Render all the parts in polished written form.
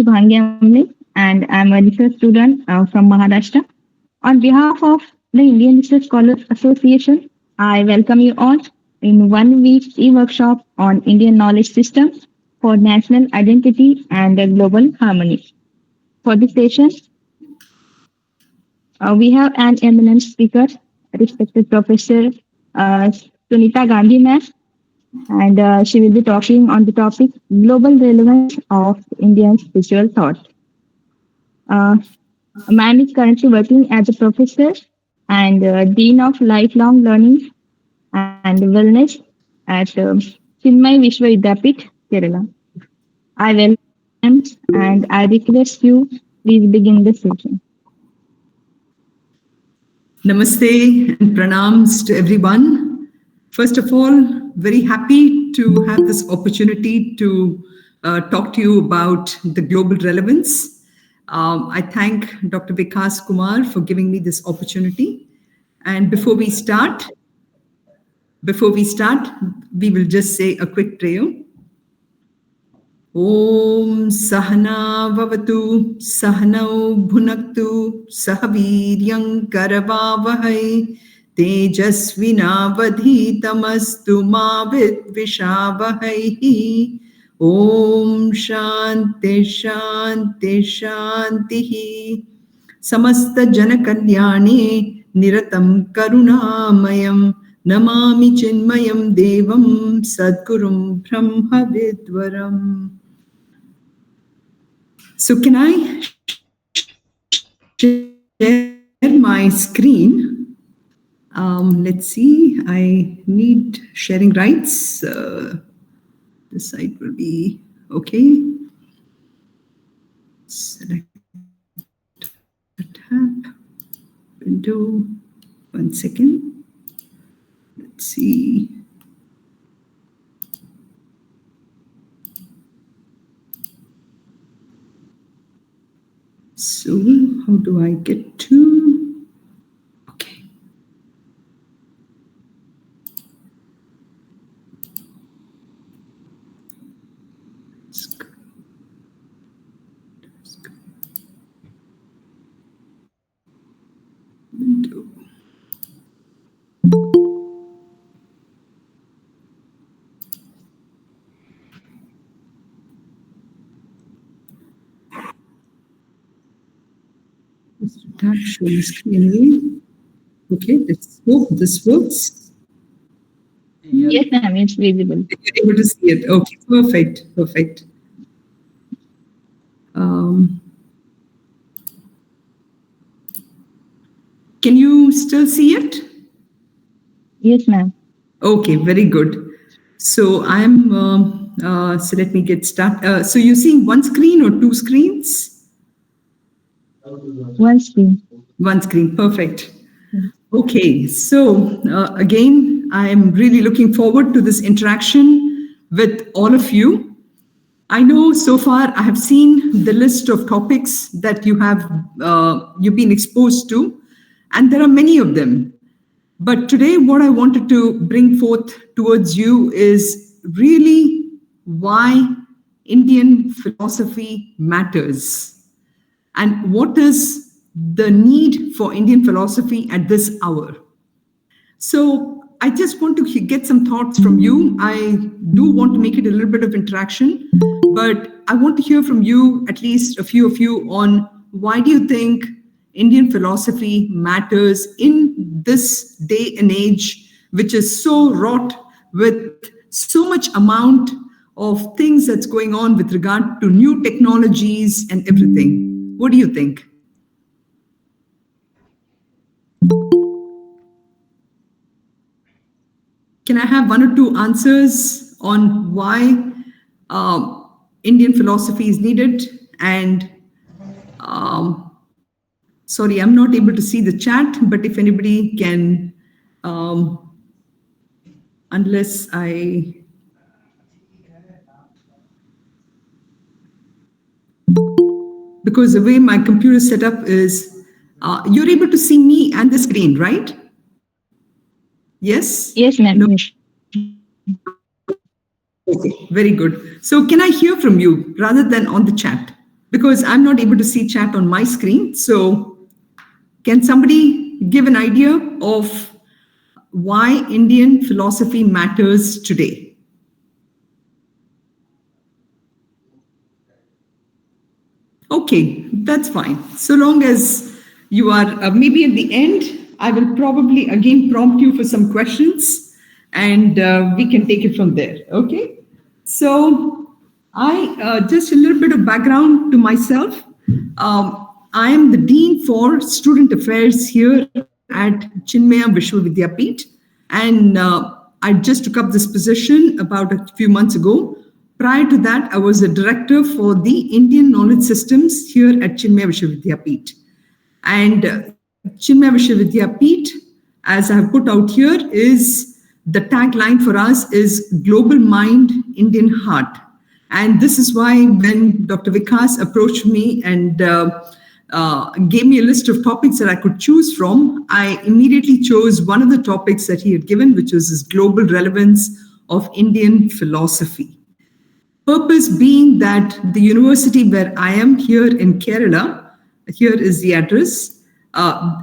Shubhangi Amle, and I'm a research student from Maharashtra. On behalf of the Indian Research Scholars Association, I welcome you all in 1 week e-workshop on Indian knowledge systems for national identity and global harmony. For this session, we have an eminent speaker, respected Professor uh, Sunitha Gandhi ma'am, and she will be talking on the topic Global Relevance of Indian Spiritual Thought. Uh, ma'am is currently working as a professor and Dean of Lifelong Learning and Wellness at Chinmay Vishwavidyapith, Kerala. I welcome you, ma'am, and I request you please begin the session. Namaste and pranams to everyone. First of all, very happy to have this opportunity to talk to you about the global relevance. I thank Dr. Vikas Kumar for giving me this opportunity. And before we start, we will just say a quick prayer. ॐ सहना भवतु सहनौ भुनक्तु सह वीर्यं करवावहै तेजस्विनावधीतमस्तु मा विद्विषावहैः ॐ शान्ति शान्ति शान्तिः समस्तजनकल्याणे निरतं करुणामयं नमामि चिन्मयं देवं सद्गुरुं ब्रह्मविद्वरम्. So can I share my screen? Let's see. I need sharing rights. This site will be okay. Select the tab, window. 1 second. Let's see. So how do I get to? Okay. Window. That show the screen. Okay, let's hope this works. Yes, ma'am, it's visible. You're able to see it. Okay, perfect, perfect. Can you still see it? Yes, ma'am. Okay, very good. So so let me get started. So you're seeing one screen or two screens? One screen. One screen, perfect. Okay, so again, I'm really looking forward to this interaction with all of you. I know so far I have seen the list of topics that you've been exposed to, and there are many of them. But today, what I wanted to bring forth towards you is really why Indian philosophy matters and what is the need for Indian philosophy at this hour. So I just want to get some thoughts from you. I do want to make it a little bit of interaction, but I want to hear from you, at least a few of you, on why do you think Indian philosophy matters in this day and age, which is so wrought with so much amount of things that's going on with regard to new technologies and everything. What do you think? Can I have one or two answers on why Indian philosophy is needed? And sorry, I'm not able to see the chat, but if anybody can, unless I... Because the way my computer setup is, you're able to see me and the screen, right? Yes? Yes, ma'am. No? Yes. Okay, very good. So can I hear from you rather than on the chat? because I'm not able to see chat on my screen. So, can somebody give an idea of why Indian philosophy matters today? Okay, that's fine. So long as you are, maybe at the end, I will probably again prompt you for some questions and we can take it from there. Okay. So, just a little bit of background to myself. I am the Dean for Student Affairs here at Chinmaya Vishwavidyapeeth. And I just took up this position about a few months ago. Prior to that, I was a director for the Indian Knowledge Systems here at Chinmaya Vishwavidyapeeth. And Chinmaya Vishwavidyapeeth, as I have put out here, is the tagline for us is Global Mind, Indian Heart. And this is why when Dr. Vikas approached me and gave me a list of topics that I could choose from, I immediately chose one of the topics that he had given, which was his global relevance of Indian philosophy. Purpose being that the university where I am here in Kerala, here is the address,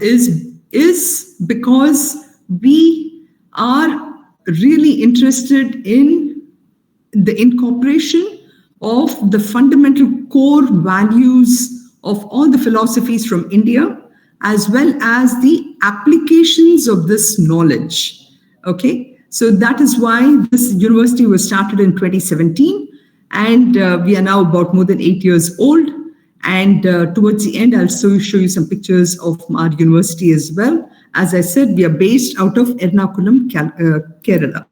is because we are really interested in the incorporation of the fundamental core values of all the philosophies from India, as well as the applications of this knowledge. Okay, so that is why this university was started in 2017, and we are now about more than 8 years old. And towards the end, I'll show you some pictures of our university as well. As I said, we are based out of Ernakulam, Kerala.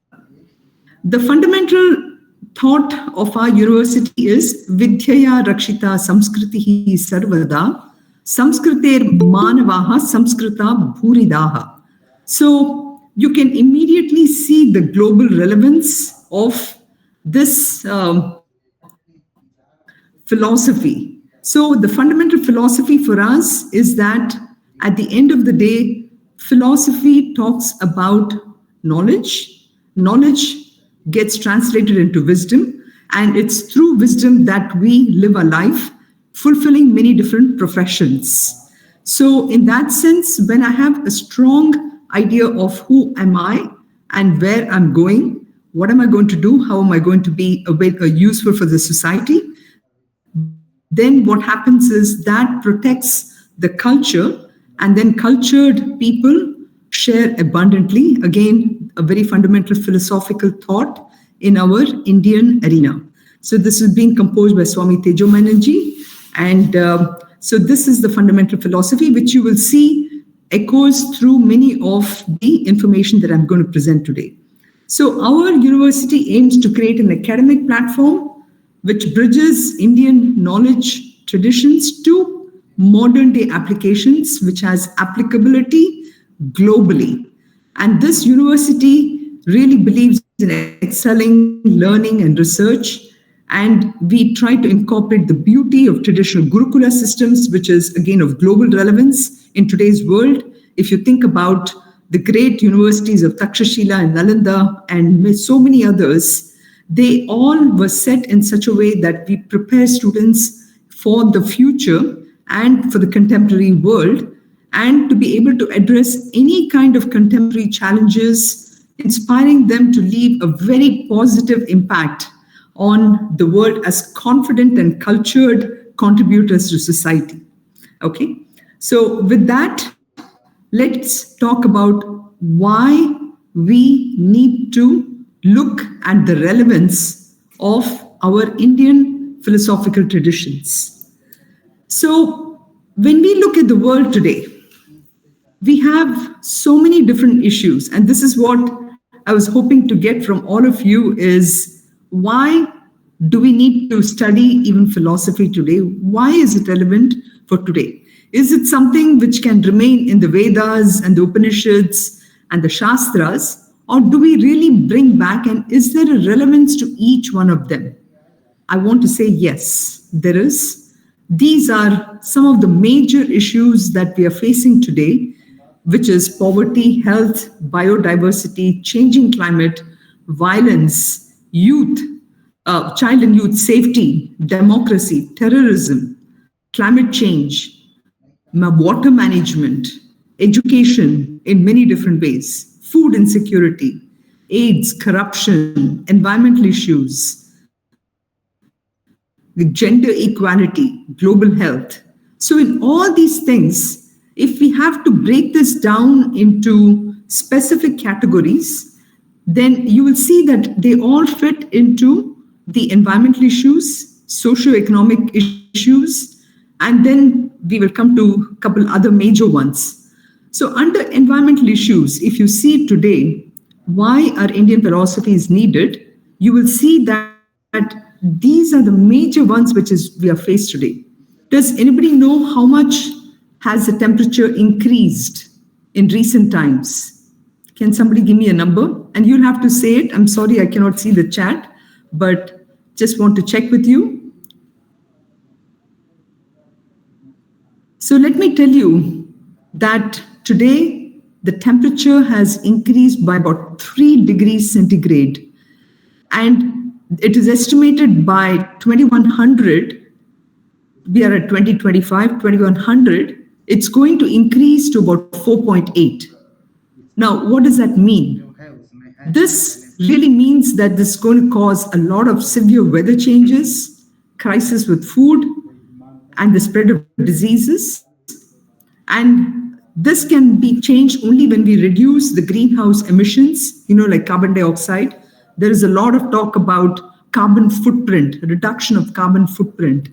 The fundamental thought of our university is Vidyaya Rakshita Samskritihi Sarvada Samskriter Manavaha Samskrita Bhuridaha. So you can immediately see the global relevance of this philosophy. So the fundamental philosophy for us is that at the end of the day, philosophy talks about knowledge. Knowledge gets translated into wisdom, and it's through wisdom that we live our life, fulfilling many different professions. So in that sense, when I have a strong idea of who am I and where I'm going, what am I going to do, how am I going to be useful for the society, then what happens is that protects the culture, and then cultured people share abundantly. Again, a very fundamental philosophical thought in our Indian arena. So this is being composed by Swami Tejo Menaji, and so this is the fundamental philosophy, which you will see echoes through many of the information that I'm going to present today. So our university aims to create an academic platform which bridges Indian knowledge traditions to modern day applications, which has applicability globally. And this university really believes in excelling learning and research. And we try to incorporate the beauty of traditional Gurukula systems, which is again of global relevance in today's world. If you think about the great universities of Takshashila and Nalanda and so many others, they all were set in such a way that we prepare students for the future and for the contemporary world, and to be able to address any kind of contemporary challenges, inspiring them to leave a very positive impact on the world as confident and cultured contributors to society. Okay, so with that, let's talk about why we need to look at the relevance of our Indian philosophical traditions. So, when we look at the world today, we have so many different issues, and this is what I was hoping to get from all of you is why do we need to study even philosophy today? Why is it relevant for today? Is it something which can remain in the Vedas and the Upanishads and the Shastras, or do we really bring back, and is there a relevance to each one of them? I want to say yes, there is. These are some of the major issues that we are facing today, which is poverty, health, biodiversity, changing climate, violence, youth, child and youth safety, democracy, terrorism, climate change, water management, education in many different ways, food insecurity, AIDS, corruption, environmental issues, gender equality, global health. So, in all these things, if we have to break this down into specific categories, then you will see that they all fit into the environmental issues, socio-economic issues, and then we will come to a couple other major ones. So, under environmental issues, if you see today why our Indian philosophy is needed, you will see that these are the major ones which is we are faced today. Does anybody know how much has the temperature increased in recent times? Can somebody give me a number? And you'll have to say it. I'm sorry, I cannot see the chat, but just want to check with you. So let me tell you that today the temperature has increased by about 3 degrees centigrade. And it is estimated by 2100, we are at 2025, 2100, it's going to increase to about 4.8. Now, what does that mean? This really means that this is going to cause a lot of severe weather changes, crisis with food, and the spread of diseases. And this can be changed only when we reduce the greenhouse emissions, like carbon dioxide. There is a lot of talk about carbon footprint, reduction of carbon footprint.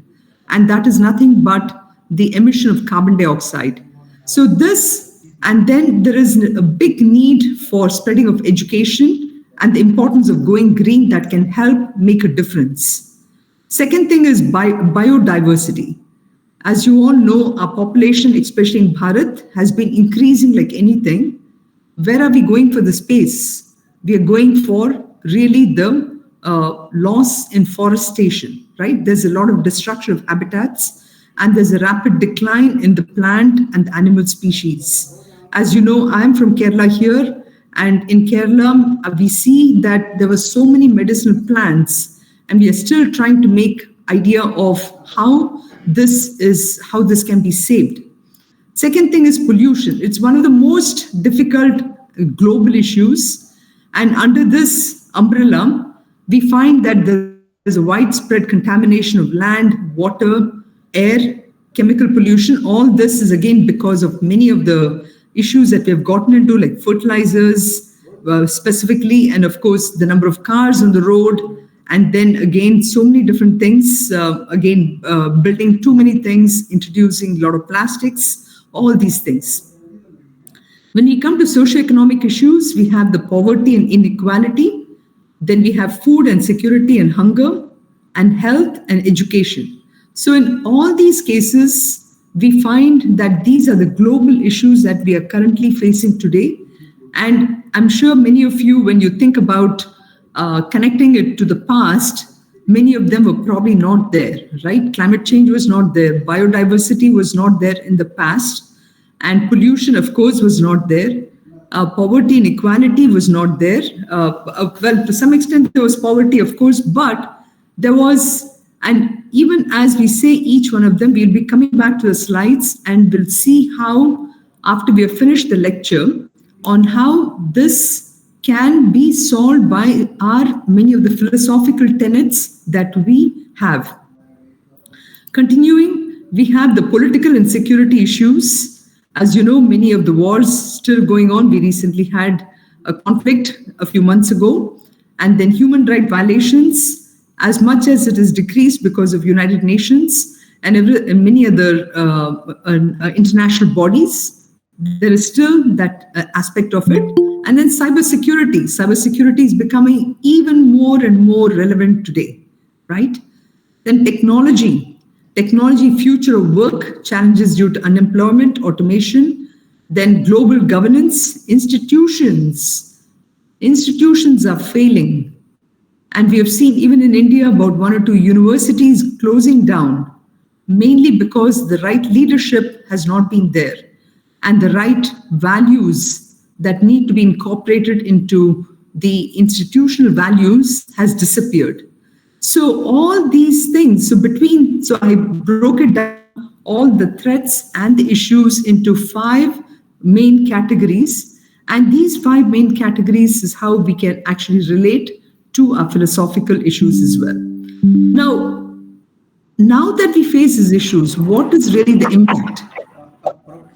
And that is nothing but the emission of carbon dioxide. So this, and then there is a big need for spreading of education and the importance of going green that can help make a difference. Second thing is biodiversity. As you all know, our population, especially in Bharat, has been increasing like anything. Where are we going for the space? We are going for really the loss in forestation, right? There's a lot of destruction of habitats, and there's a rapid decline in the plant and animal species. As you know, I'm from Kerala here, and in Kerala, we see that there were so many medicinal plants, and we are still trying to make idea of how this can be saved. Second thing is pollution. It's one of the most difficult global issues. And under this umbrella, we find that there is a widespread contamination of land, water, air, chemical pollution. All this is again because of many of the issues that we have gotten into, like fertilizers specifically, and of course, the number of cars on the road. And then again, so many different things, building too many things, introducing a lot of plastics, all these things. When we come to socioeconomic issues, we have the poverty and inequality. Then we have food and security and hunger, and health and education. So in all these cases, we find that these are the global issues that we are currently facing today. And I'm sure many of you, when you think about connecting it to the past, many of them were probably not there, right? Climate change was not there. Biodiversity was not there in the past. And pollution, of course, was not there. Poverty and equality was not there. Well, to some extent, there was poverty, of course, but there was, and even as we say each one of them, we'll be coming back to the slides and we'll see how, after we have finished the lecture, on how this can be solved by many of the philosophical tenets that we have. Continuing, we have the political and security issues. As you know, many of the wars still going on. We recently had a conflict a few months ago. And then human rights violations, as much as it is decreased because of United Nations and many other international bodies, there is still that aspect of it. And then cybersecurity. Cybersecurity is becoming even more and more relevant today, right? Then technology. Technology, future of work, challenges due to unemployment, automation. Then global governance, institutions. Institutions are failing. And we have seen even in India about 1 or 2 universities closing down, mainly because the right leadership has not been there and the right values that need to be incorporated into the institutional values has disappeared. So all these things, so I broke it down all the threats and the issues into five main categories. And these five main categories is how we can actually relate to our philosophical issues as well. Now, now that we face these issues, what is really the impact?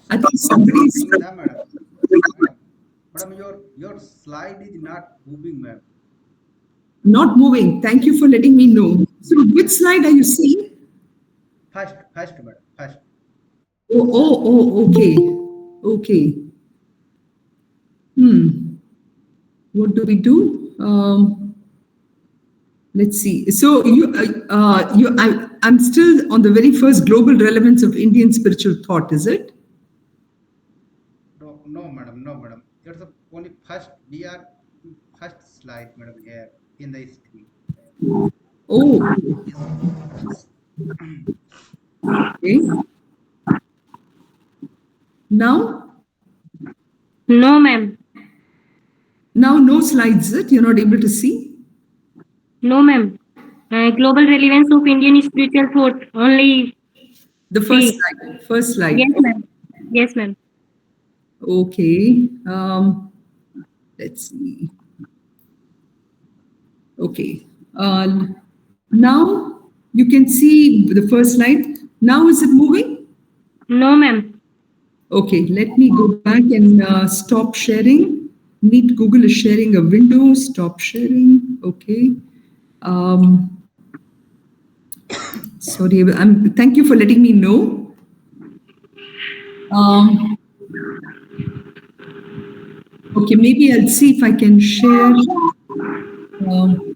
I think somebody's Yeah, madam. Madam, madam, your slide is not moving, ma'am. not moving. Thank you for letting me know. So, which slide are you seeing? First, madam. First. Okay. Okay. What do we do? Let's see. So I'm still on the very first global relevance of Indian spiritual thought, is it? No, no, madam. No, madam. It's the only first. We are first slide, madam. Here in the screen. Oh, okay. Now, No, ma'am. now no slides. It you're not able to see No, ma'am. Global relevance of Indian spiritual thought. Only the first see. slide. First slide. Yes, ma'am. Yes, ma'am. Okay. Let's see. Okay. Now you can see the first slide. Now is it moving? No, ma'am. Okay, let me go back and stop sharing. Meet Google is sharing a window. Stop sharing. Okay. Um, sorry, thank you for letting me know. Um, okay, maybe I'll see if I can share. Um,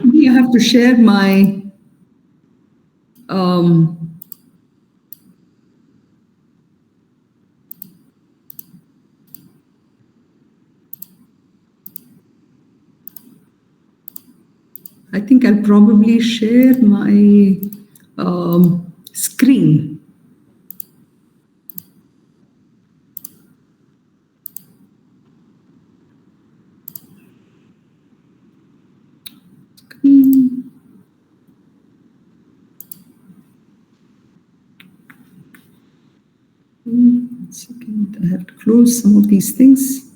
maybe I have to share my. Um, I think I'll probably share my screen. One second, I have to close some of these things.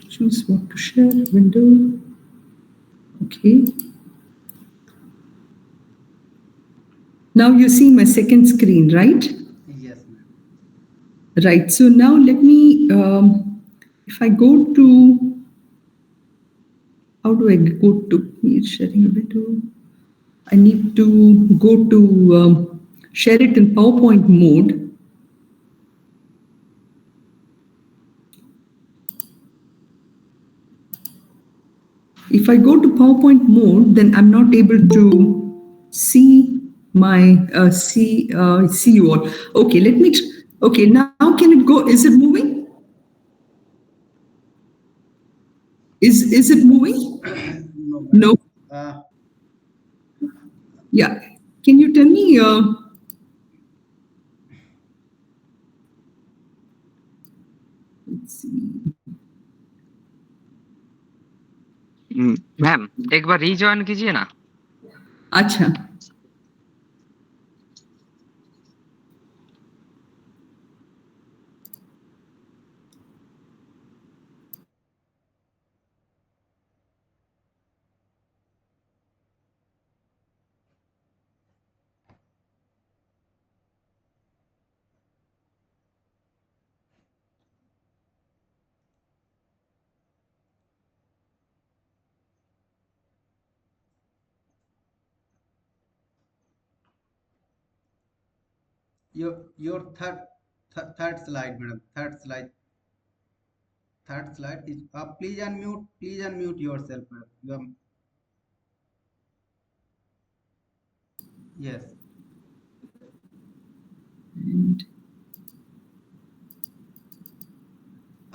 Choose what to share, window. Okay. Now you're seeing my second screen, right? Yes, ma'am. Right. So now let me, if I go to, how do I go to sharing a window? I need to go to share it in PowerPoint mode. If I go to PowerPoint mode, then I'm not able to see my see you all. Okay, let me. Okay, now can it go? Is it moving? Is it moving? No, madam. No. Uh, Yeah. Can you tell me? Let's see. Ma'am एक बार rejoin कीजिए ना अच्छा. your third slide, madam. Third slide is. Please unmute. Please unmute yourself, madam. Yes.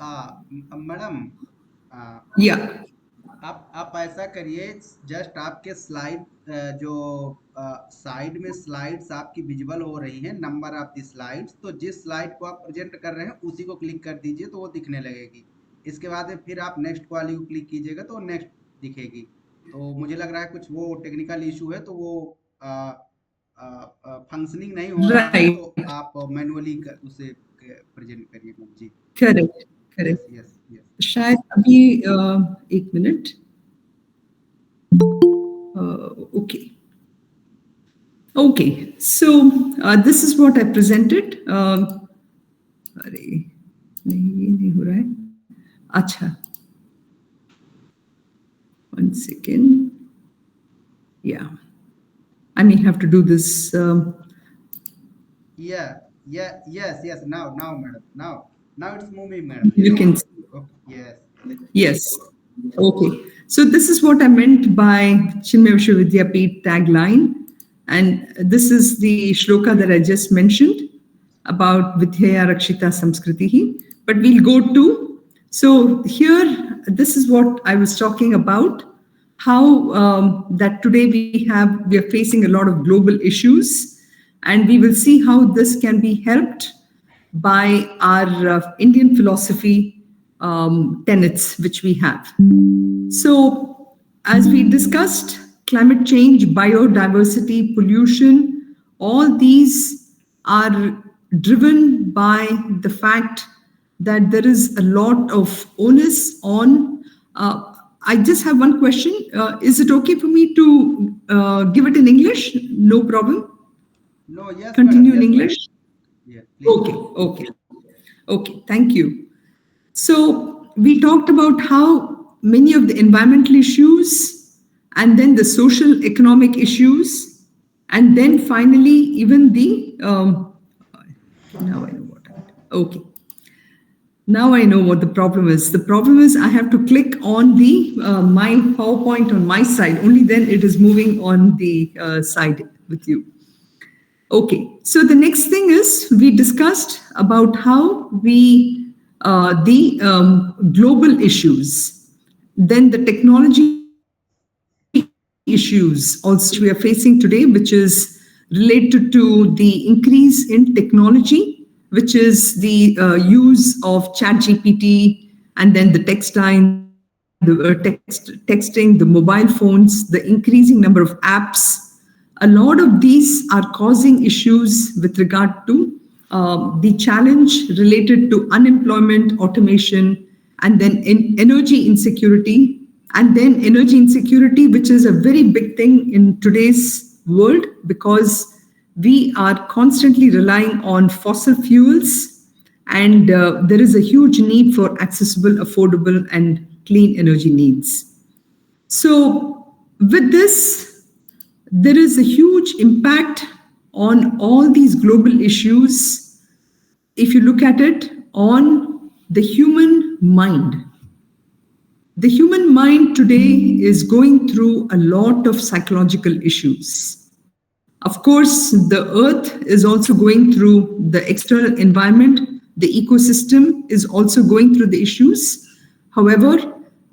Madam, Yeah. आप ऐसा करिए, just आपके slide जो side में स्लाइड्स आपकी विजिबल हो रही हैं, नंबर ऑफ द स्लाइड्स, तो जिस स्लाइड को आप प्रेजेंट कर रहे हैं उसी को क्लिक कर दीजिए तो वो दिखने लगेगी। इसके बाद में फिर आप नेक्स्ट वाली को क्लिक कीजिएगा तो नेक्स्ट दिखेगी। तो मुझे लग रहा है कुछ वो टेक्निकल इशू है, तो वो फंक्शनिंग नहीं हो रहा है, Right. तो आप मैनुअली उसे प्रेजेंट करिए मैम जी। Correct. Yes Correct. Yes yes. शायद अभी एक minute. Okay. Okay. So this is what I presented. अरे नहीं, ये नहीं हो रहा है। अच्छा, 1 second. Yeah, I may have to do this. Yes. Now, madam. Now it's moving, madam. You Yes. can see. Okay. Yes. Yes. Okay. So this is what I meant by Chinmay Vishwavidyapeeth tagline. And this is the shloka that I just mentioned about Vidyaya Rakshita Samskritihi. But we'll go to, so here, this is what I was talking about, how that today we are facing a lot of global issues, and we will see how this can be helped by our Indian philosophy tenets which we have. So, as we discussed, climate change, biodiversity, pollution, all these are driven by the fact that there is a lot of onus on. I just have one question. Is it okay for me to give it in English? No problem. No, yes, Continue madam. in Yes, English. madam. Yeah, please. Okay. Thank you. So we talked about how many of the environmental issues, and then the social economic issues, and then finally even the now I know what okay. Now I know what the problem is. The problem is I have to click on the my PowerPoint on my side. Only then it is moving on the side with you. Okay, so the next thing is we discussed about how the global issues, then the technology issues also which we are facing today, which is related to the increase in technology, which is the use of chat GPT, and then the texting, the mobile phones, the increasing number of apps. A lot of these are causing issues with regard to the challenge related to unemployment, automation, and then in energy insecurity. And then energy insecurity, which is a very big thing in today's world because we are constantly relying on fossil fuels, and there is a huge need for accessible, affordable, and clean energy needs. So, with this, there is a huge impact on all these global issues, if you look at it, on the human mind. The human mind today is going through a lot of psychological issues. Of course, the earth is also going through the external environment. The ecosystem is also going through the issues. However,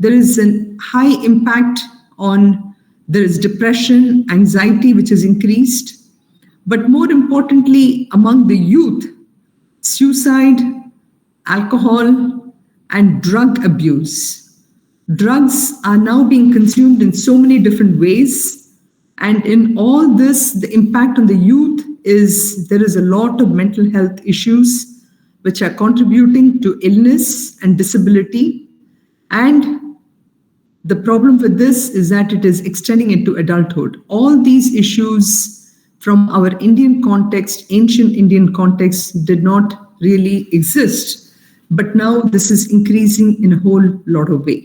there is a high impact on, there is depression, anxiety, which has increased. But more importantly, among the youth, suicide, alcohol, and drug abuse. Drugs are now being consumed in so many different ways. And in all this, the impact on the youth is there is a lot of mental health issues which are contributing to illness and disability. And the problem with this is that it is extending into adulthood. All these issues from our Indian context, ancient Indian context, did not really exist. But now this is increasing in a whole lot of ways.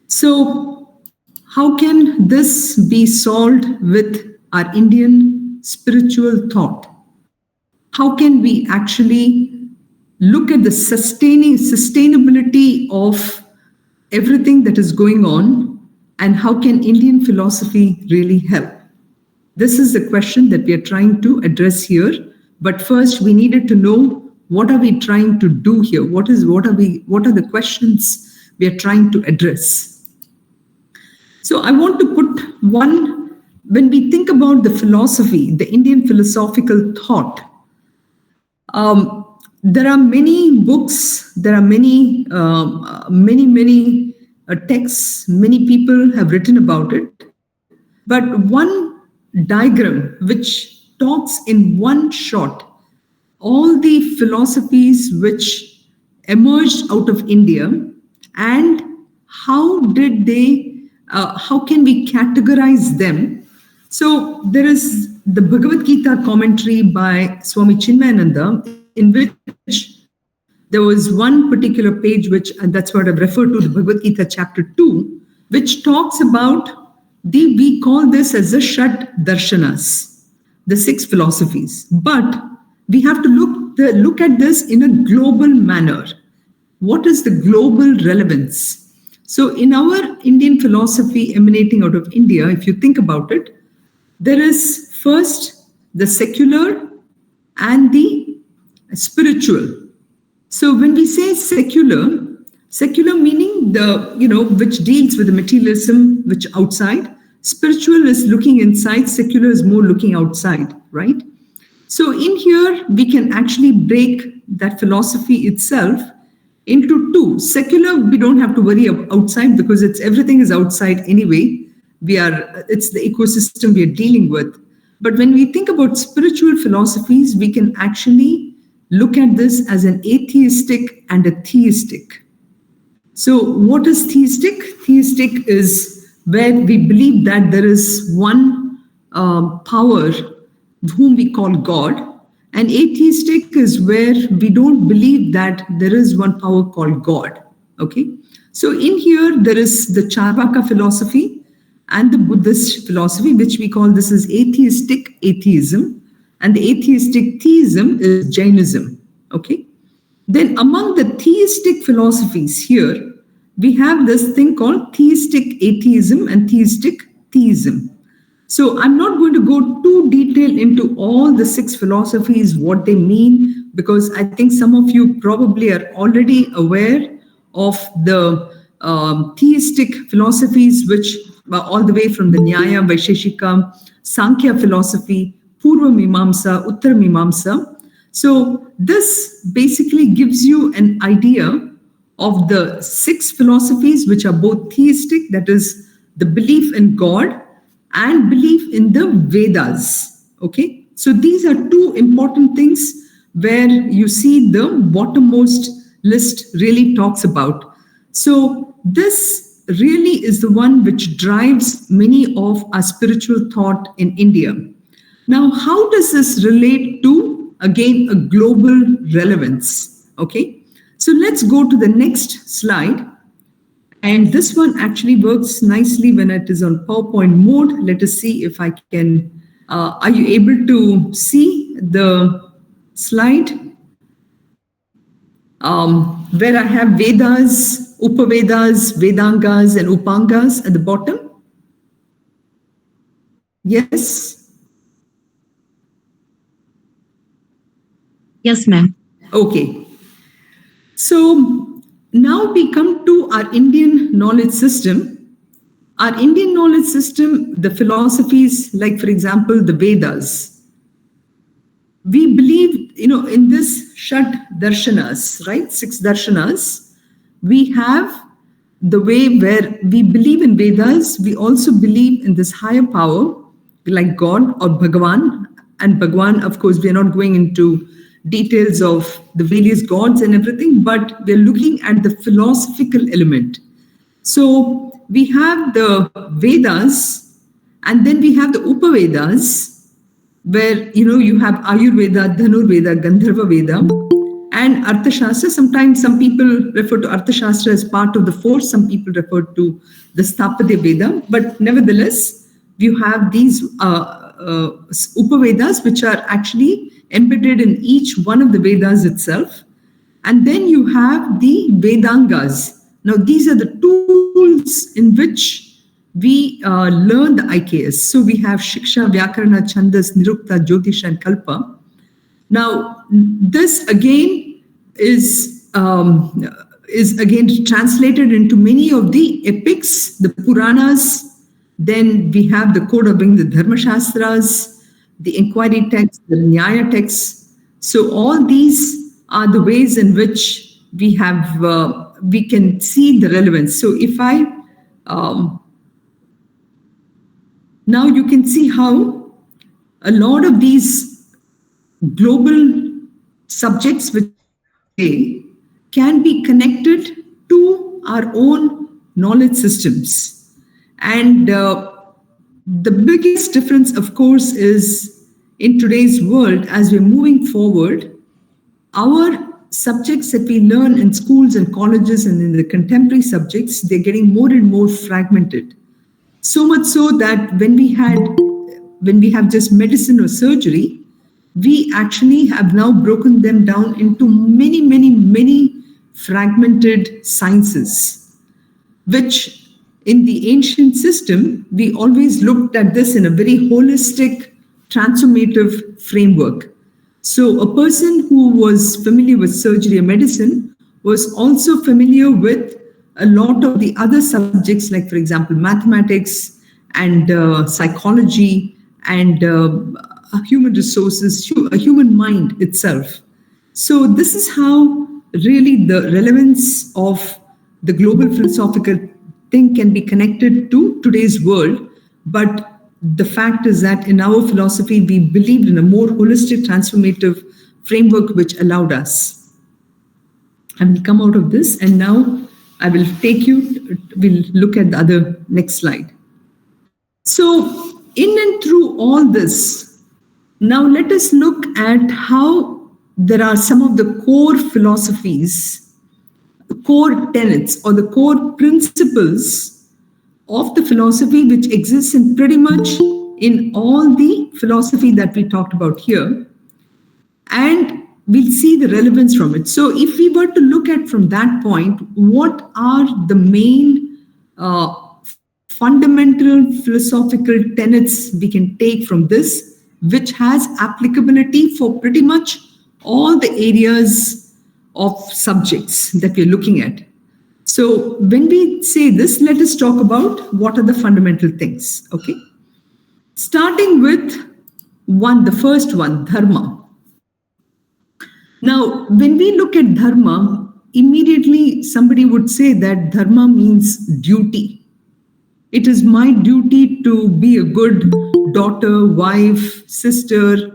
So, how can this be solved with our Indian spiritual thought? How can we actually look at the sustainability of everything that is going on, and how can Indian philosophy really help? This is the question that we are trying to address here. But first, we needed to know what are we trying to do here? What are the questions we are trying to address? So I want to put one, when we think about the philosophy, the Indian philosophical thought, there are many books, there are many texts, many people have written about it. But one diagram which talks in one shot all the philosophies which emerged out of India and how did they, how can we categorize them? So there is the Bhagavad Gita commentary by Swami Chinmayananda, in which there was one particular page which, and that's what I've referred to, the Bhagavad Gita chapter 2, which talks about we call this as the Shat Darshanas, the six philosophies. But we have to look at this in a global manner. What is the global relevance? So in our Indian philosophy emanating out of India, if you think about it, there is first the secular and the spiritual. So when we say secular meaning which deals with the materialism, which outside. Spiritual is looking inside, secular is more looking outside, right? So in here, we can actually break that philosophy itself into two. Secular, we don't have to worry about outside because everything is outside anyway. It's the ecosystem we are dealing with. But when we think about spiritual philosophies, we can actually look at this as an atheistic and a theistic. So what is theistic? Theistic is where we believe that there is one power whom we call God. And atheistic is where we don't believe that there is one power called God. Okay. So in here, there is the Charvaka philosophy and the Buddhist philosophy, which we call this as atheistic atheism. And the atheistic theism is Jainism. Okay. Then among the theistic philosophies here, we have this thing called theistic atheism and theistic theism. So I'm not going to go too detailed into all the six philosophies, what they mean, because I think some of you probably are already aware of the theistic philosophies, which are all the way from the Nyaya, Vaisheshika, Sankhya philosophy, Purva Mimamsa, Uttara Mimamsa. So this basically gives you an idea of the six philosophies, which are both theistic, that is the belief in God, and belief in the Vedas. Okay, so these are two important things where you see the bottommost list really talks about. So this really is the one which drives many of our spiritual thought in India. Now, how does this relate to, again, a global relevance? Okay, so let's go to the next slide. And this one actually works nicely when it is on PowerPoint mode. Let us see if I can. Are you able to see the slide? Where I have Vedas, Upavedas, Vedangas, and Upangas at the bottom? Yes? Yes, ma'am. Okay. So now we come to our Indian knowledge system. Our Indian knowledge system, the philosophies, like for example, the Vedas. We believe, in this Shat Darshanas, right? Six Darshanas. We have the way where we believe in Vedas. We also believe in this higher power, like God or Bhagavan. And Bhagavan, of course, we are not going into details of the various gods and everything, but we're looking at the philosophical element. So we have the Vedas, and then we have the Upavedas, where you have Ayurveda, Dhanurveda, Gandharva Veda, and Arthashastra. Sometimes some people refer to Arthashastra as part of the four, some people refer to the Sthapadya Veda, but nevertheless, you have these Upavedas, which are actually embedded in each one of the Vedas itself. And then you have the Vedangas. Now, these are the tools in which we learn the IKS. So we have Shiksha, Vyakarana, Chandas, Nirukta, Jyotish, and Kalpa. Now, this again is again translated into many of the epics, the Puranas. Then we have the code of being the Dharma Shastras, the inquiry texts, the Nyaya texts. So all these are the ways in which we can see the relevance. So if I now you can see how a lot of these global subjects which we have today can be connected to our own knowledge systems. And the biggest difference, of course, is in today's world, as we're moving forward, our subjects that we learn in schools and colleges and in the contemporary subjects, they're getting more and more fragmented. So much so that when we have just medicine or surgery, we actually have now broken them down into many, many, many fragmented sciences, which in the ancient system, we always looked at this in a very holistic, transformative framework. So a person who was familiar with surgery or medicine was also familiar with a lot of the other subjects, like, for example, mathematics and psychology and human resources, human mind itself. So this is how really the relevance of the global philosophical thing can be connected to today's world. But the fact is that in our philosophy, we believed in a more holistic, transformative framework which allowed us. I will come out of this, and now I will take you, we'll look at the other next slide. So in and through all this, now let us look at how there are some of the core philosophies, the core tenets or the core principles of the philosophy which exists in pretty much in all the philosophy that we talked about here. And we'll see the relevance from it. So if we were to look at from that point, what are the main fundamental philosophical tenets we can take from this, which has applicability for pretty much all the areas of subjects that we're looking at. So when we say this, let us talk about what are the fundamental things, okay? Starting with the first one, dharma. Now, when we look at dharma, immediately somebody would say that dharma means duty. It is my duty to be a good daughter, wife, sister,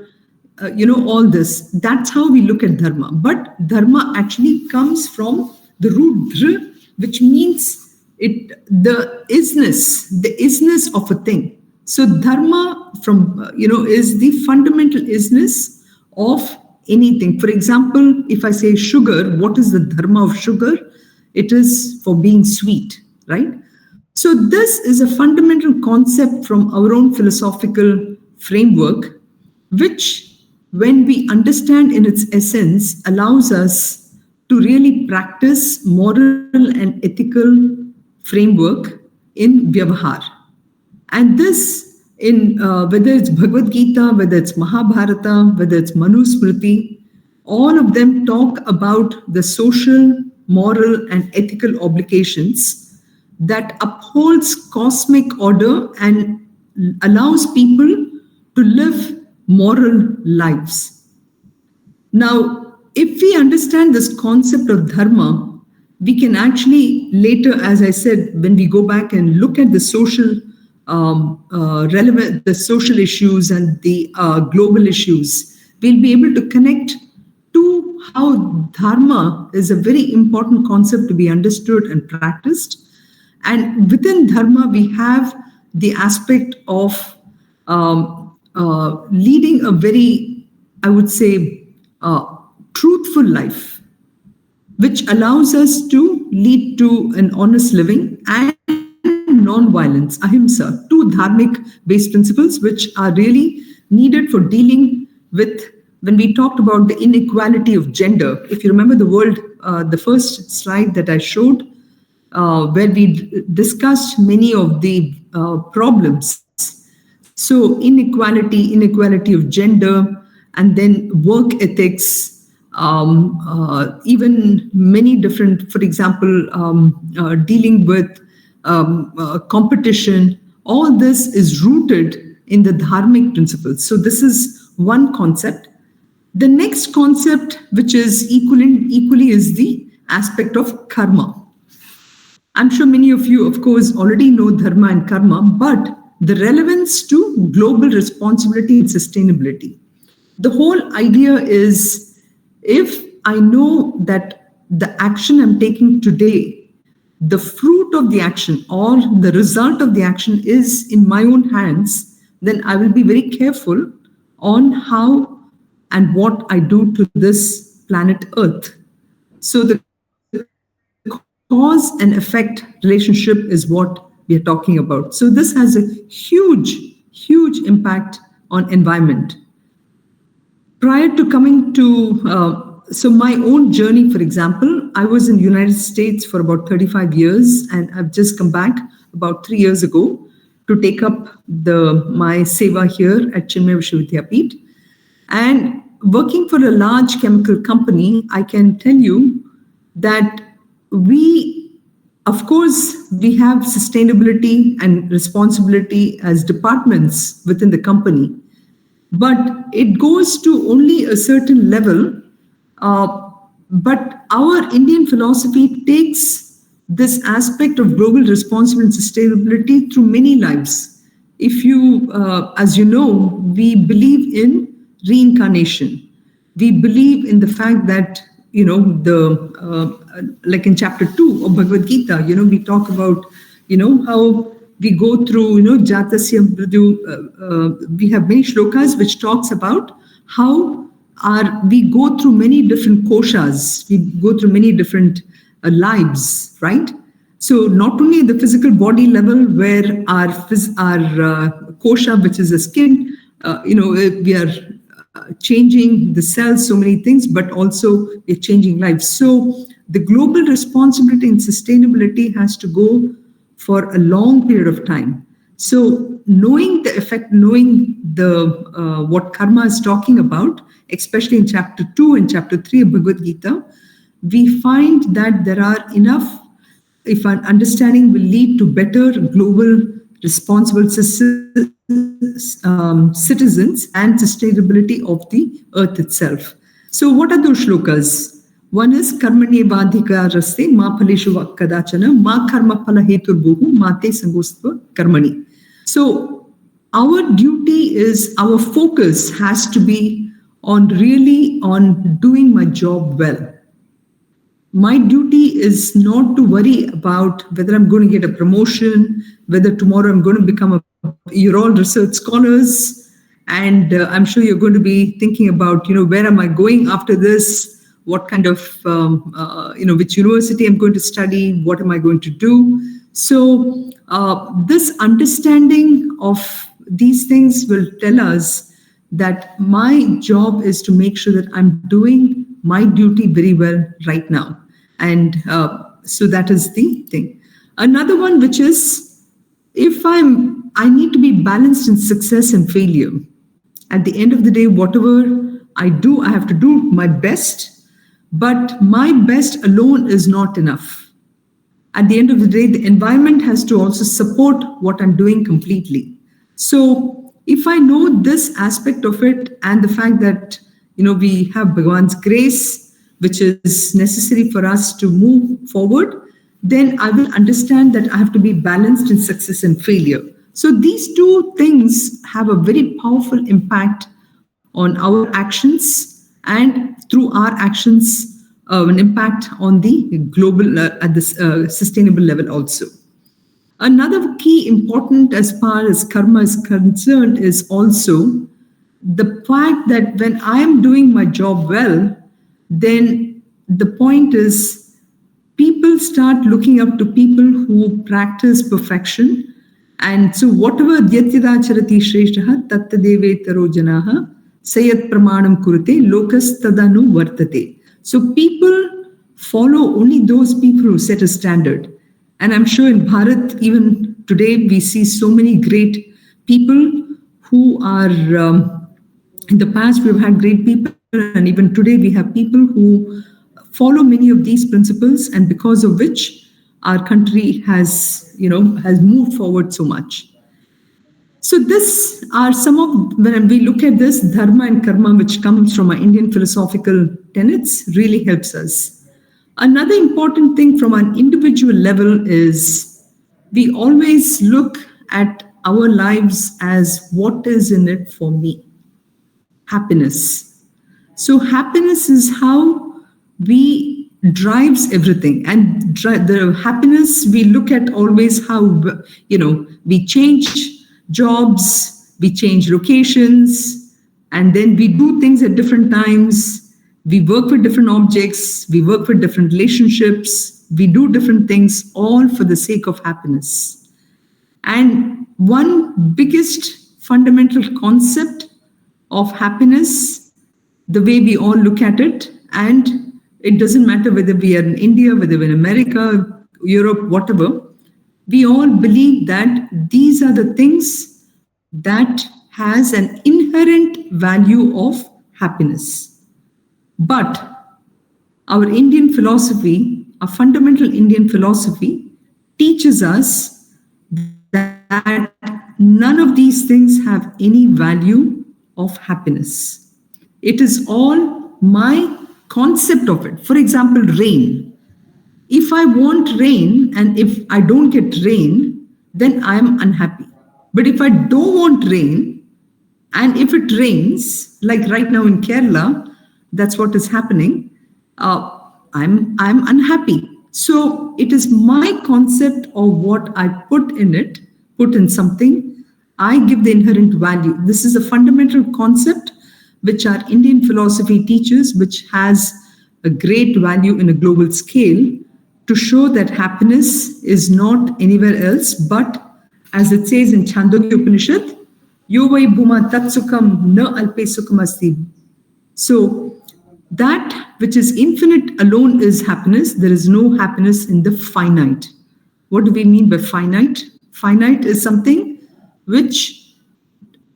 all this. That's how we look at dharma. But dharma actually comes from the root dhr, which means the isness of a thing. So dharma is the fundamental isness of anything. For example, if I say sugar, what is the dharma of sugar? It is for being sweet, right? So this is a fundamental concept from our own philosophical framework, which when we understand in its essence, allows us to really practice moral and ethical framework in vyavahar. And this, in whether it's Bhagavad Gita, whether it's Mahabharata, whether it's Manusmriti, all of them talk about the social, moral, and ethical obligations that upholds cosmic order and allows people to live moral lives. Now, if we understand this concept of dharma, we can actually later, as I said, when we go back and look at the social relevant, the social issues and the global issues, we'll be able to connect to how dharma is a very important concept to be understood and practiced. And within dharma, we have the aspect of leading a very, I would say, truthful life, which allows us to lead to an honest living and non-violence, ahimsa, two dharmic-based principles which are really needed for dealing with, when we talked about the inequality of gender. If you remember the first slide that I showed, where we discussed many of the problems. So inequality of gender, and then work ethics, even many different, for example, dealing with competition. All this is rooted in the dharmic principles. So this is one concept. The next concept, which is equally is the aspect of karma. I'm sure many of you, of course, already know dharma and karma, but the relevance to global responsibility and sustainability. The whole idea is, if I know that the action I'm taking today, the fruit of the action or the result of the action is in my own hands, then I will be very careful on how and what I do to this planet Earth. So the cause and effect relationship is what we are talking about. So this has a huge impact on environment. Prior to coming to so my own journey, for example, I was in the United States for about 35 years, and I've just come back about 3 years ago to take up my seva here at Chinmay Vishwavidyapeeth. And working for a large chemical company, I can tell you that of course, we have sustainability and responsibility as departments within the company, but it goes to only a certain level. But our Indian philosophy takes this aspect of global responsibility and sustainability through many lives. If you, as you know, we believe in reincarnation. We believe in the fact that, like in chapter 2 of Bhagavad Gita, we talk about, how we go through, Jatasya Mridu. We have many shlokas which talks about how we go through many different koshas, we go through many different lives, right? So not only the physical body level, where our kosha, which is the skin, we are changing the cells, so many things, but also we're changing lives. So the global responsibility and sustainability has to go for a long period of time. So knowing the effect, knowing the what karma is talking about, especially in chapter 2 and chapter 3 of Bhagavad Gita, we find that there are enough, if our understanding will lead to better global responsible citizens and sustainability of the earth itself. So what are those shlokas? One is karmanye badhika raste ma phaleshu kadachana ma karma phala heturbuhu mate sangostva karmani. So our duty is, our focus has to be on doing my job well. My duty is not to worry about whether I'm going to get a promotion, whether tomorrow I'm going to become you're all research scholars, and I'm sure you're going to be thinking about, where am I going after this? What kind of, which university I'm going to study? What am I going to do? So this understanding of these things will tell us that my job is to make sure that I'm doing my duty very well right now. And so that is the thing. Another one, which is, I need to be balanced in success and failure. At the end of the day, whatever I do, I have to do my best, but my best alone is not enough. At the end of the day, the environment has to also support what I'm doing completely. So if I know this aspect of it, and the fact that, we have Bhagwan's grace, which is necessary for us to move forward, then I will understand that I have to be balanced in success and failure. So these two things have a very powerful impact on our actions, and through our actions, an impact on the global, at the sustainable level also. Another key important as far as karma is concerned is also the fact that when I am doing my job well, then the point is people start looking up to people who practice perfection. And so whatever yatyadacharati shreshtaha tattadevetaro janaha sayat pramanam kurute lokas tadanu vartate. So people follow only those people who set a standard. And I'm sure in Bharat, even today, we see so many great people who are In the past, we've had great people, and even today, we have people who follow many of these principles, and because of which our country has moved forward so much. So this are some of, when we look at this dharma and karma, which comes from our Indian philosophical tenets, really helps us. Another important thing from an individual level is we always look at our lives as what is in it for me. Happiness. So happiness is how we drives everything, and the happiness we look at always how we change jobs, we change locations, and then we do things at different times. We work with different objects, we work with different relationships, we do different things, all for the sake of happiness. And one biggest fundamental concept of happiness, the way we all look at it, and it doesn't matter whether we are in India, whether we're in America, Europe, whatever, we all believe that these are the things that has an inherent value of happiness. But our Indian philosophy, our fundamental Indian philosophy, teaches us that none of these things have any value of happiness. It is all my concept of it. For example, rain. If I want rain and if I don't get rain, then I'm unhappy. But if I don't want rain and if it rains, like right now in Kerala, that's what is happening, I'm unhappy. So it is my concept of what I put in it, put in something, I give the inherent value. This is a fundamental concept which our Indian philosophy teaches, which has a great value in a global scale, to show that happiness is not anywhere else, but as it says in Chandogya Upanishad, Yovai Bhuma Tatsukam Na Alpe Sukham Asti. So that which is infinite alone is happiness. There is no happiness in the finite. What do we mean by finite? Finite is something which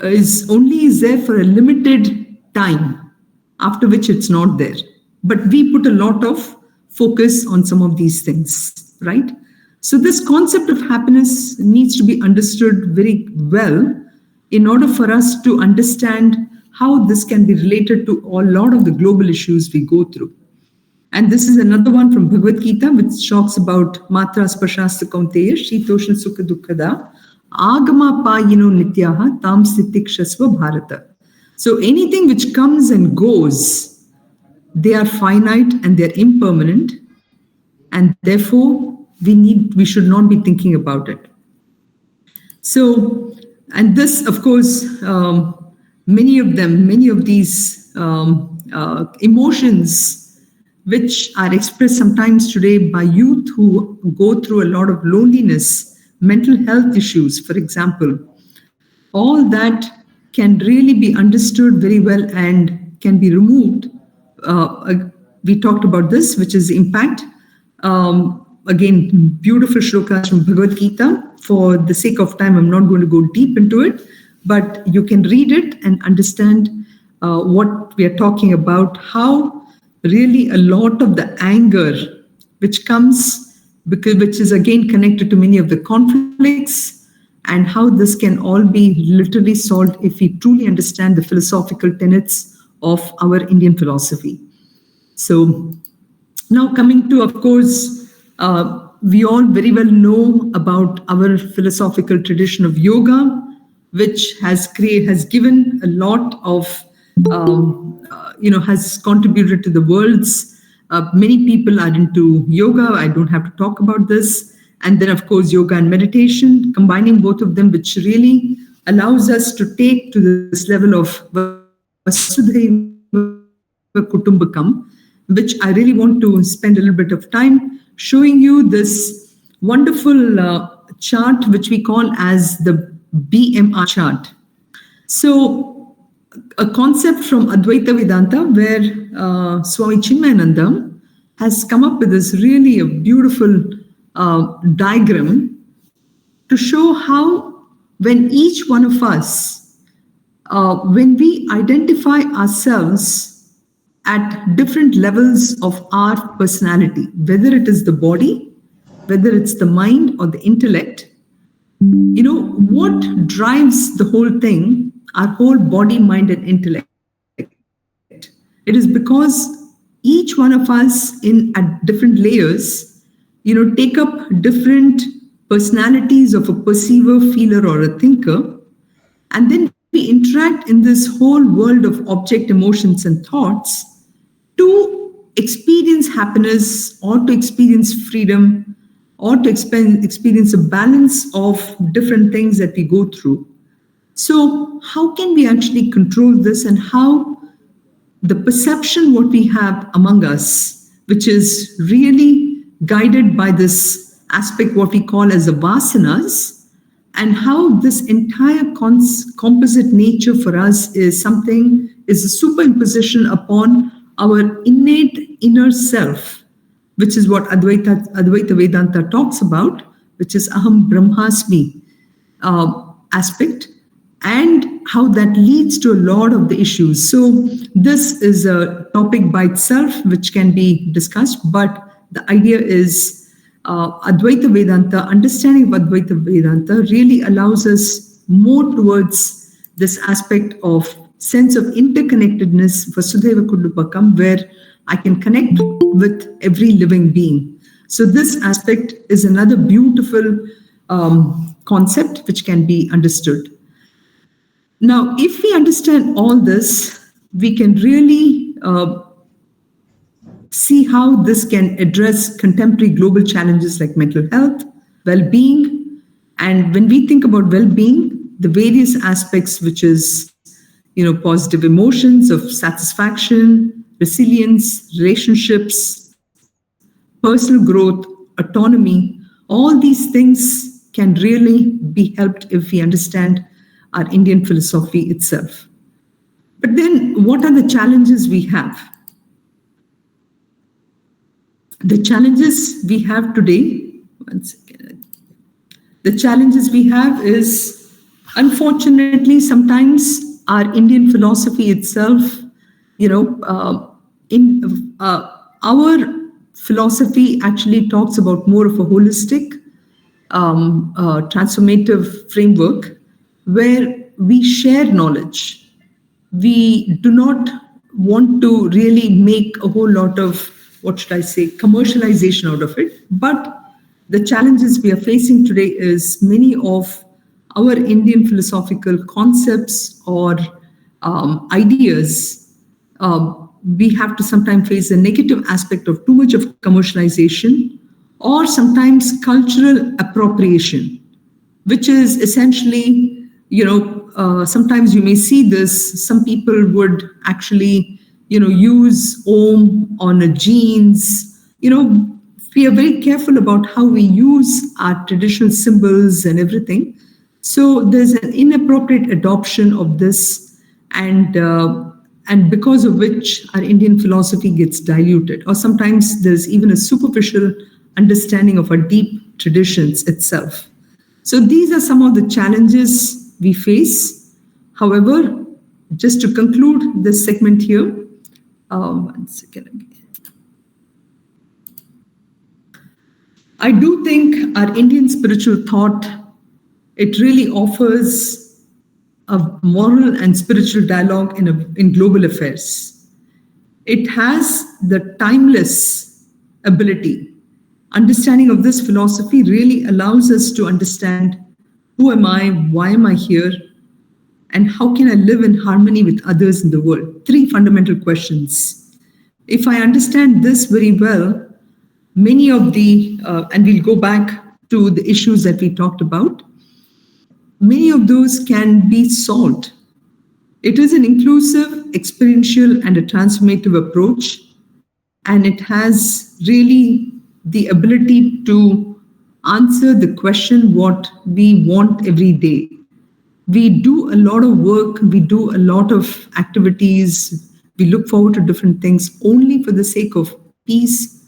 is there for a limited time, after which it's not there. But we put a lot of focus on some of these things, right? So this concept of happiness needs to be understood very well in order for us to understand how this can be related to a lot of the global issues we go through. And this is another one from Bhagavad Gita, which talks about Matra Spashasta Kaunteya, Shitoshna Sukha Dukkada, Agama Payino Nityaha, Tam Sitikshasva Bharata. So anything which comes and goes, they are finite and they're impermanent, and therefore we should not be thinking about it. So, and this, of course, many of these emotions which are expressed sometimes today by youth who go through a lot of loneliness, mental health issues, for example, all that can really be understood very well and can be removed. We talked about this, which is impact. Again, beautiful shlokas from Bhagavad Gita. For the sake of time, I'm not going to go deep into it, but you can read it and understand what we are talking about, how really a lot of the anger which comes, which is again connected to many of the conflicts, and how this can all be literally solved if we truly understand the philosophical tenets of our Indian philosophy. So now coming to, of course, we all very well know about our philosophical tradition of yoga, which has given a lot of, has contributed to the world's. Many people are into yoga. I don't have to talk about this. And then, of course, yoga and meditation, combining both of them, which really allows us to take to this level of Vasudhaiva Kutumbakam, which I really want to spend a little bit of time showing you this wonderful chart, which we call as the BMR chart. So a concept from Advaita Vedanta, where Swami Chinmayananda has come up with this really a beautiful diagram to show how when each one of us when we identify ourselves at different levels of our personality, whether it is the body, whether it's the mind or the intellect, what drives the whole thing, our whole body, mind, and intellect? It is because each one of us at different layers, take up different personalities of a perceiver, feeler, or a thinker. And then we interact in this whole world of object, emotions, and thoughts to experience happiness or to experience freedom or to experience a balance of different things that we go through. So, how can we actually control this, and how the perception what we have among us, which is really guided by this aspect what we call as the vasanas, and how this entire composite nature for us is a superimposition upon our innate inner self, which is what Advaita Vedanta talks about, which is Aham Brahmasmi aspect, and how that leads to a lot of the issues. So this is a topic by itself which can be discussed, but the idea is Advaita Vedanta, understanding of Advaita Vedanta really allows us more towards this aspect of sense of interconnectedness, Vasudhaiva Kudupakam, where I can connect with every living being. So this aspect is another beautiful concept which can be understood. Now, if we understand all this, we can really see how this can address contemporary global challenges like mental health, well-being. And when we think about well-being, the various aspects, which is, positive emotions of satisfaction, resilience, relationships, personal growth, autonomy, all these things can really be helped if we understand our Indian philosophy itself. But then what are the challenges we have? The challenges we have today, one second. The challenges we have is, unfortunately, sometimes our Indian philosophy itself, our philosophy actually talks about more of a holistic, transformative framework where we share knowledge. We do not want to really make a whole lot of, commercialization out of it. But the challenges we are facing today is many of our Indian philosophical concepts or ideas, we have to sometimes face a negative aspect of too much of commercialization or sometimes cultural appropriation, which is essentially, sometimes you may see this, some people would actually, use Om on a jeans. We are very careful about how we use our traditional symbols and everything. So there's an inappropriate adoption of this, and because of which our Indian philosophy gets diluted, or sometimes there's even a superficial understanding of our deep traditions itself. So these are some of the challenges we face. However, just to conclude this segment here, one second again. I do think our Indian spiritual thought, it really offers a moral and spiritual dialogue in global affairs. It has the timeless ability. Understanding of this philosophy really allows us to understand who am I, why am I here, and how can I live in harmony with others in the world? 3 fundamental questions. If I understand this very well, many of the, and we'll go back to the issues that we talked about, many of those can be solved. It is an inclusive, experiential, and a transformative approach, and it has really the ability to answer the question what we want every day. We do a lot of work, we do a lot of activities, we look forward to different things only for the sake of peace,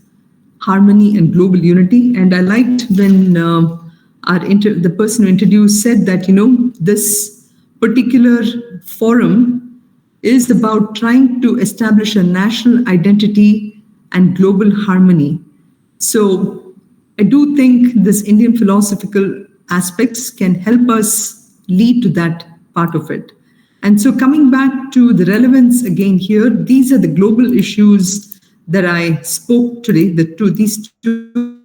harmony, and global unity. And I liked when the person who introduced said that, this particular forum is about trying to establish a national identity and global harmony. So I do think this Indian philosophical aspects can help us lead to that part of it. And so coming back to the relevance again here, these are the global issues that I spoke today, these two.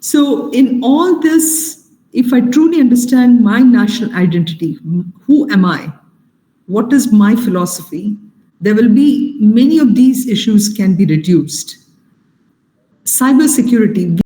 So in all this, if I truly understand my national identity, who am I? What is my philosophy? There will be many of these issues can be reduced. Cybersecurity.